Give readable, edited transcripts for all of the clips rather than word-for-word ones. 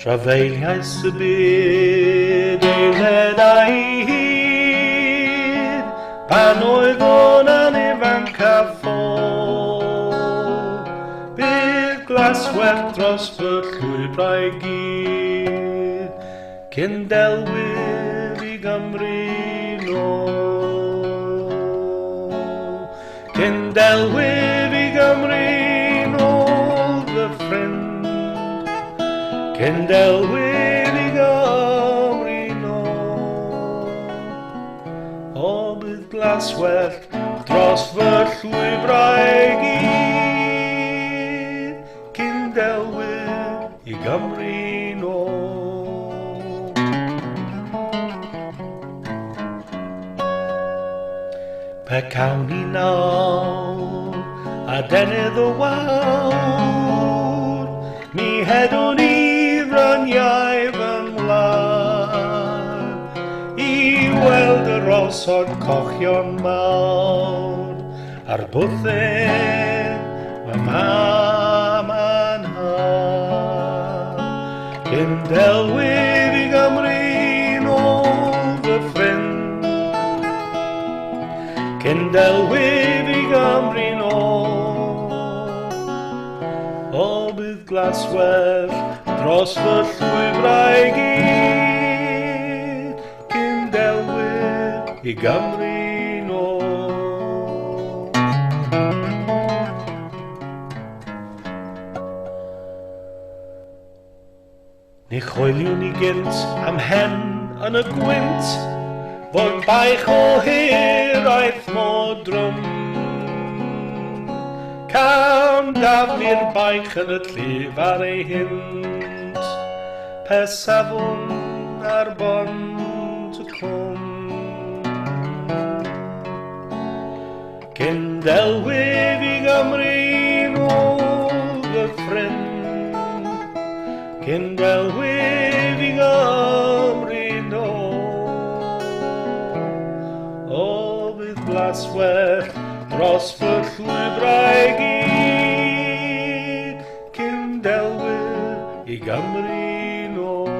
Trafealais y Byd eiled a'i hyd, pan oedd o'n ifanc a ffôl. Bydd glaswerth dros fy llwybrau gyd, Cyn Delwyf i Gymru Nôl. Cyn Delwyf i Gymru Nôl, fy ffrind, Cyn Delwyf i Gymru Nôl. O bydd glaswerth dros fy llwybrau gyd, Cyn Delwyf i Gymru Nôl. Pe cawn ni nawr a denydd o wawr, mi hedwn ni ryniau fy ngwlad, i weld y rosod cochion mawr, a'r bwthyn fy mam a'n had. Cyn Delwyf i Gymru Nôl, fy ffrind, Cyn Delwyf i Gymru Nôl. O bydd glaswerth dros fy llwybrau gyd, Cyn Delwyf i Gymru Nôl. Ni chwyliwn ni gynt am hen yn y gwynt, fod baich o hiraeth mo drwm. Cawn daflu'r baich yn y llif ar ei hynt, pe safwn ar bont y cwm. Cyn Delwyf i Gymru Nôl, fy ffrind, Cyn Delwyf i Gymru Nôl. O bydd glaswerth dros fy llwybrau gyd, Cyn Delwyf i Gymru Nôl.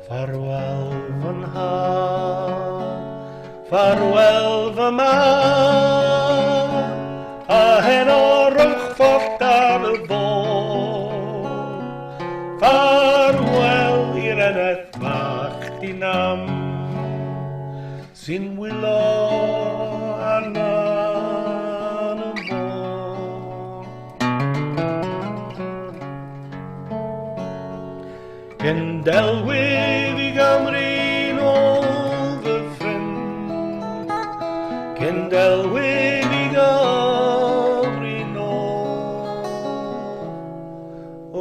Farwel fy nhad, farwel fy mam, a hen o'r rwchfort ar y bôn. Farwel i'r eneth bach dinam, sy'n wylo arna yn y môr. Cyn Delwyf i Gymru Nôl, fy ffrind, Cyn Delwyf i Gymru Nôl. O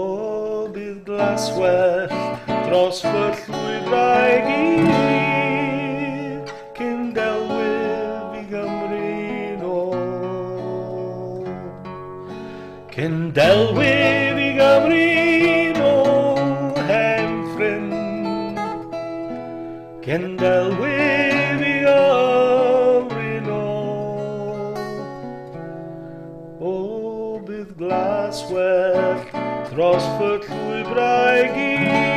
bydd glaswerth dros fy llwybrau gyd, Cyn Delwyf i Gymru Nôl. Cyn Delwyf i Gymru Nôl, hen ffrind, Cyn Delwyf i Gymru Nôl. O bydd glaswerth dros fy llwybrau gyd,